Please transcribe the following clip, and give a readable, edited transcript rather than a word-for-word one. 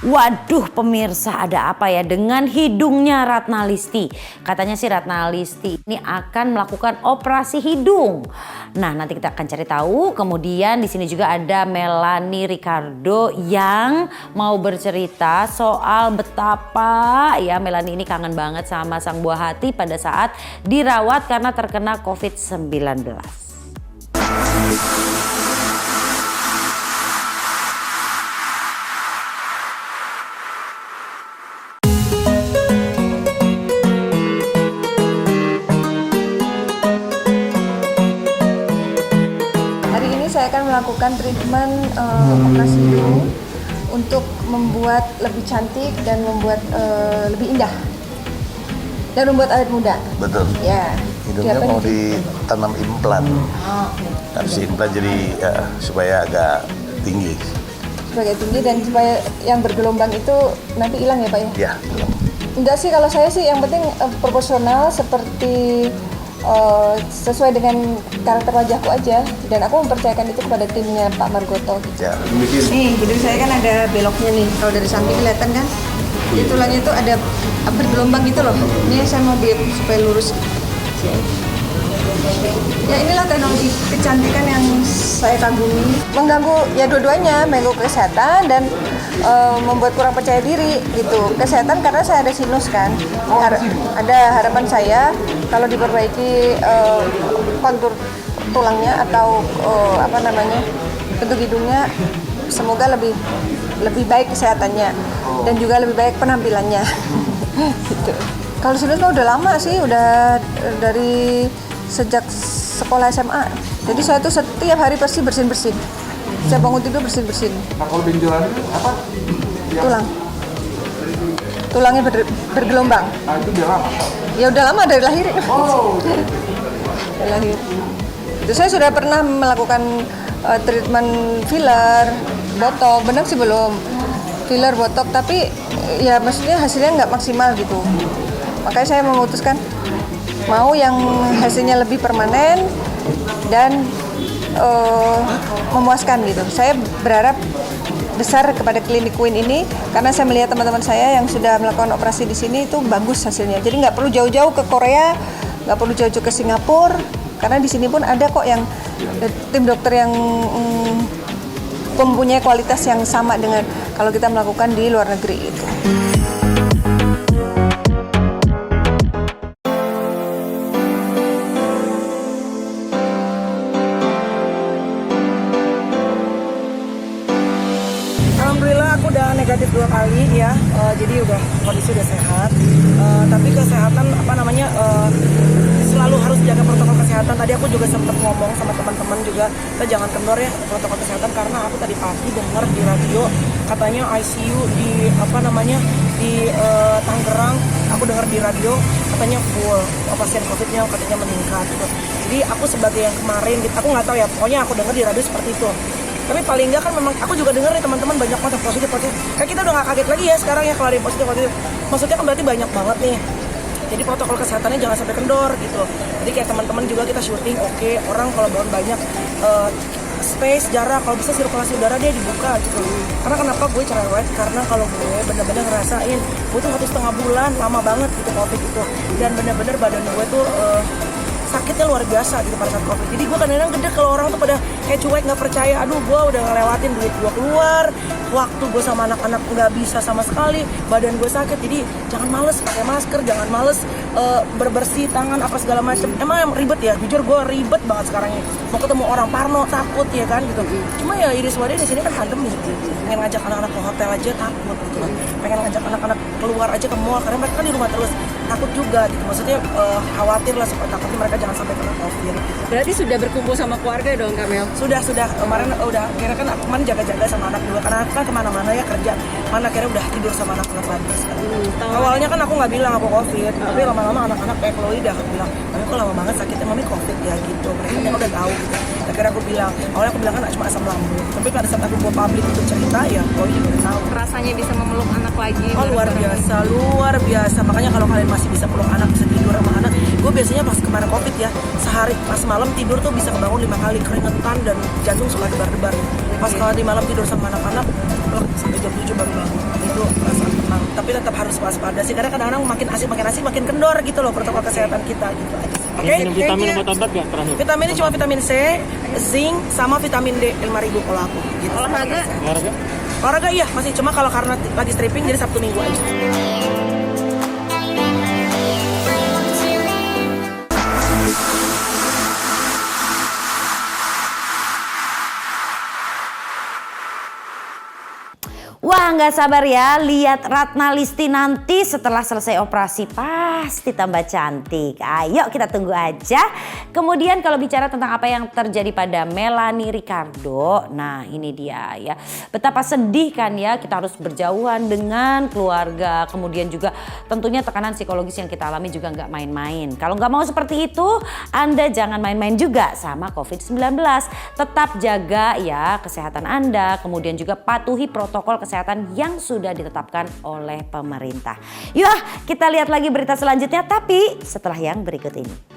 Waduh pemirsa, ada apa ya dengan hidungnya Ratna Listy? Katanya sih Ratna Listy ini akan melakukan operasi hidung. Nah, nanti kita akan cari tahu. Kemudian di sini juga ada Melanie Ricardo yang mau bercerita soal betapa ya Melanie ini kangen banget sama sang buah hati pada saat dirawat karena terkena COVID-19. Saya akan melakukan treatment operasi hidung untuk membuat lebih cantik dan membuat lebih indah dan membuat awet muda. Betul. Ya. Hidungnya mau ditanam implan. Harus implan jadi supaya agak tinggi. Supaya tinggi dan supaya yang bergelombang itu nanti hilang ya Pak ya? Ya. Enggak sih, kalau saya sih yang penting proporsional seperti sesuai dengan karakter wajahku aja, dan aku mempercayakan itu kepada timnya Pak Margoto gitu. Ya. Nih hidung saya kan ada beloknya nih, kalau dari samping kelihatan kan, di tulangnya itu ada bergelombang gitu loh. Ini saya mau supaya lurus. Ya inilah teknologi kecantikan yang saya kagumi. Mengganggu ya dua-duanya, mengganggu kesehatan dan membuat kurang percaya diri gitu. Kesehatan karena saya ada sinus kan. Ada harapan saya kalau diperbaiki kontur tulangnya atau bentuk hidungnya, semoga lebih baik kesehatannya dan juga lebih baik penampilannya. Gitu. Kalau sinus mah udah lama sih, udah dari sejak sekolah SMA. Jadi saya tuh setiap hari pasti bersin-bersin. Saya bangun tidur bersin-bersin. Nah kalau benjolannya apa? Tulang. Tulangnya bergelombang. Nah itu udah lama? Ya udah lama dari lahir. Oh. Dari lahir. Itu saya sudah pernah melakukan treatment filler, botok. Benar sih belum. Filler, botok, tapi ya maksudnya hasilnya nggak maksimal gitu. Makanya saya memutuskan mau yang hasilnya lebih permanen dan memuaskan gitu. Saya berharap besar kepada klinik Queen ini karena saya melihat teman-teman saya yang sudah melakukan operasi di sini itu bagus hasilnya. Jadi nggak perlu jauh-jauh ke Korea, nggak perlu jauh-jauh ke Singapura, karena di sini pun ada kok yang tim dokter yang mempunyai kualitas yang sama dengan kalau kita melakukan di luar negeri itu. Alhamdulillah aku udah negatif 2 kali ya, jadi udah kondisi udah sehat. Tapi kesehatan selalu harus jaga protokol kesehatan. Tadi aku juga sempat ngomong sama teman-teman juga, kita jangan kendor ya protokol kesehatan, karena aku tadi pagi dengar di radio katanya ICU di Tangerang, aku dengar di radio katanya full, pasien COVID-nya katanya meningkat gitu. Jadi aku sebagai yang kemarin, aku nggak tahu ya, pokoknya aku dengar di radio seperti itu. Tapi paling nggak kan memang aku juga dengar nih teman-teman banyak banget yang positif. Kayak kita udah nggak kaget lagi ya sekarang ya kalau ada yang positif. Maksudnya kan berarti banyak banget nih. Jadi protokol kesehatannya jangan sampai kendor gitu. Jadi kayak teman-teman juga kita syuting, oke, orang kalau banyak space, jarak, kalau bisa sirkulasi udara dia dibuka gitu. Karena kenapa gue cerewet? Karena kalau gue bener-bener ngerasain, gue tuh 1,5 bulan lama banget gitu COVID itu. Dan bener-bener badan gue tuh sakitnya luar biasa gitu pada saat COVID. Jadi gue kadang-kadang gede kalau orang tuh pada kayak cuek, nggak percaya. Aduh, gue udah ngelewatin duit gue keluar, waktu gue sama anak-anak nggak bisa sama sekali, badan gue sakit. Jadi jangan males pakai masker, jangan males berbersih tangan apa segala macam. Emang ribet ya, jujur gue ribet banget sekarang ini. Mau ketemu orang parno takut ya kan gitu. Cuma ya iris wadah di sini kan pandemi gitu. Pengen ngajak anak-anak ke hotel aja takut gitu. Pengen ngajak anak-anak keluar aja ke mall karena mereka kan di rumah terus, takut juga gitu. Maksudnya khawatir lah, supaya takutnya mereka jangan sampai kena COVID. Berarti sudah berkumpul sama keluarga dong, Kamel? Sudah kemarin udah kira kan aku kemarin jaga-jaga sama anak juga karena kan kemana-mana ya kerja, mana kira udah tidur sama anak-anak lagi. Awalnya kan aku nggak bilang aku COVID, tapi lama-lama anak-anak kayak Chloe udah bilang, mami kok lama banget sakitnya, mami COVID ya gitu. Mereka kan udah tahu gitu. Akhirnya aku bilang, awalnya aku bilang kan cuma asam lambung, tapi pada saat aku buat publik untuk cerita ya Chloe juga udah tahu. Rasanya bisa memeluk anak lagi? Oh luar biasa. Makanya kalau kalian masih bisa peluk anak, bisa tidur sama anak. Gue biasanya pas kemarin COVID ya, sehari pas malam tidur tuh bisa kebangun 5 kali, keringetan dan jantung suka debar-debar. Pas kalau di malam tidur sama anak-anak, sampai jam 7 baru bangun. Itu perasaan tenang. Tapi tetap harus waspada sih, karena kadang-kadang makin asik makin kendor gitu loh protokol kesehatan kita gitu aja. Oke, vitamin buat obat gak terakhir? Vitaminnya cuma vitamin C, zinc, sama vitamin D 5.000 kalau aku. Gitu. Olahraga? Olahraga iya masih, cuma kalau karena lagi stripping jadi Sabtu Minggu aja. Wah, nggak sabar ya lihat Ratna Listy nanti setelah selesai operasi, pasti tambah cantik. Ayo kita tunggu aja. Kemudian kalau bicara tentang apa yang terjadi pada Melanie Ricardo, nah ini dia ya. Betapa sedih kan ya, kita harus berjauhan dengan keluarga. Kemudian juga tentunya tekanan psikologis yang kita alami juga nggak main-main. Kalau nggak mau seperti itu, Anda jangan main-main juga sama COVID-19. Tetap jaga ya kesehatan Anda, kemudian juga patuhi protokol kesehatan yang sudah ditetapkan oleh pemerintah. Yuk kita lihat lagi berita selanjutnya, tapi setelah yang berikut ini.